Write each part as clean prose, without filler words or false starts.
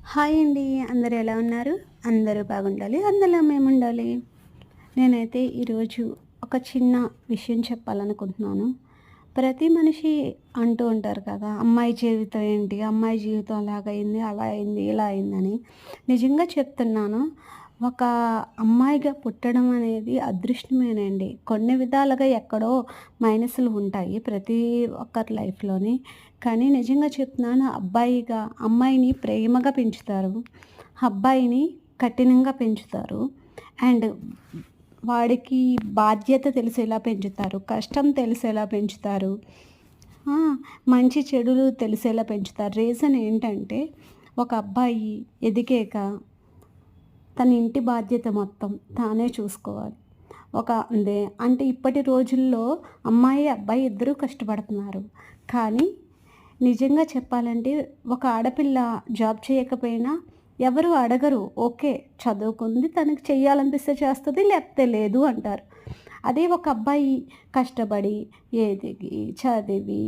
Hi అండి. అందరూ ఎలా ఉన్నారు? అందరూ బాగుండాలి. అందులో మేముండాలి. నేనైతే ఈరోజు ఒక చిన్న విషయం చెప్పాలనుకుంటున్నాను. ప్రతి మనిషి అంటూ ఉంటారు కదా! అమ్మాయి జీవితం ఏంటి? అమ్మాయి జీవితం అలాగయింది, అలా అయింది, ఇలా అయిందని. నిజంగా చెప్తున్నాను. ఒక అమ్మాయిగా పుట్టడం అనేది అదృష్టమేనండి. కొన్ని విధాలుగా ఎక్కడో మైనస్‌లు ఉంటాయి ప్రతి ఒక్కరి లైఫ్‌లోని. కానీ నిజంగా చెప్తున్నాను, అబ్బాయిగా అమ్మాయిని ప్రేమగా పెంచుతారు. అబ్బాయిని కఠినంగా పెంచుతారు. అండ్ వాడికి బాధ్యత తెలిసేలా పెంచుతారు. కష్టం తెలిసేలా పెంచుతారు. ఆ! మంచి చెడులు తెలిసేలా పెంచుతారు. రీజన్ ఏంటంటే, ఒక అబ్బాయి ఎదిగాక తన ఇంటి బాధ్యత మొత్తం తానే చూసుకోవాలి. అంటే ఇప్పటి రోజుల్లో అమ్మాయి, అబ్బాయి ఇద్దరూ కష్టపడుతున్నారు. కానీ నిజంగా చెప్పాలంటే ఒక ఆడపిల్ల జాబ్ చేయకపోయినా ఎవరు అడగరు. ఓకే. చదువుకుంది, తనకి చెయ్యాలనిపిస్తే చేస్తది, లేకపోతే లేదు అంటారు. అదే ఒక అబ్బాయి కష్టపడి, ఎదిగి, చదివి,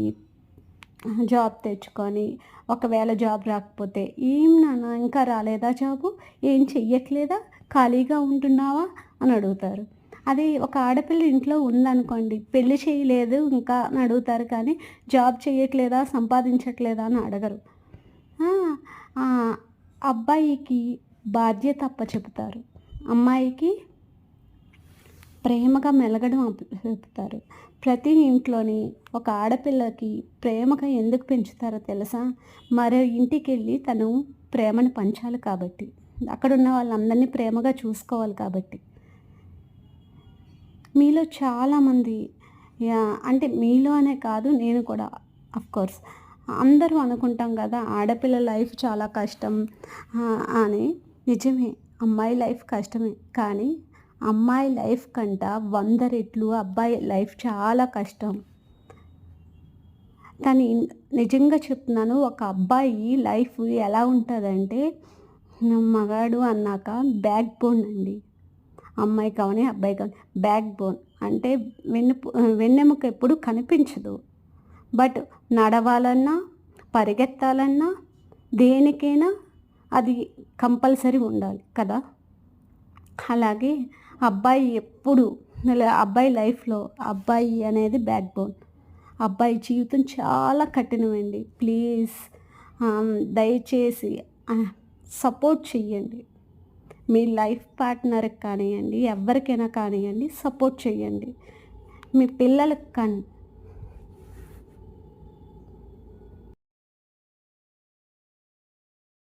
జాబ్ తెచ్చుకొని, ఒకవేళ జాబ్ రాకపోతే, "ఏం నాన్న ఇంకా రాలేదా జాబు? ఏం చెయ్యట్లేదా? ఖాళీగా ఉంటున్నావా?" అని అడుగుతారు. అదే ఒక ఆడపిల్ల ఇంట్లో ఉందనుకోండి, పెళ్లి చేయలేదు ఇంకా అని అడుగుతారు కానీ, జాబ్ చేయట్లేదా? సంపాదించట్లేదా? అని అడగరు. ఆ! ఆహ్, అబ్బాయికి బాధ్యత అప్పచెపుతారు. అమ్మాయికి ప్రేమగా మెలగడం చెప్తారు. ప్రతి ఇంట్లోని ఒక ఆడపిల్లకి ప్రేమగా ఎందుకు పెంచుతారో తెలుసా? మరో ఇంటికెళ్ళి తను ప్రేమను పంచాలి కాబట్టి. అక్కడున్న వాళ్ళందరినీ ప్రేమగా చూసుకోవాలి కాబట్టి. మీలో చాలామంది అంటే మీలో అనే కాదు, నేను కూడా ఆఫ్‌కోర్స్ అందరూ అనుకుంటాం కదా! ఆడపిల్ల లైఫ్ చాలా కష్టం అని. నిజమే, అమ్మాయి లైఫ్ కష్టమే. కానీ అమ్మాయి లైఫ్ కంట 100 రెట్లు అబ్బాయి లైఫ్ చాలా కష్టం. కానీ నిజంగా చెప్తున్నాను, ఒక అబ్బాయి లైఫ్ ఎలా ఉంటదంటే, మగాడు అన్నాక బ్యాక్ బోన్ అండి. అమ్మాయి కావని, అబ్బాయి కావని బ్యాక్ బోన్ అంటే వెన్నెముక ఎప్పుడు కనిపించదు. బట్ నడవాలన్నా, పరిగెత్తాలన్నా, దేనికైనా అది కంపల్సరీ ఉండాలి కదా! అలాగే అబ్బాయి ఎప్పుడు అబ్బాయి లైఫ్‌లో అబ్బాయి అనేది బ్యాక్ బోన్. అబ్బాయి జీవితం చాలా కఠినమండి. ప్లీజ్ దయచేసి సపోర్ట్ చెయ్యండి. మీ లైఫ్ పార్ట్నర్‌కి కానియ్యండి, ఎవరికైనా కానియ్యండి, సపోర్ట్ చేయండి. మీ పిల్లలకి కానీ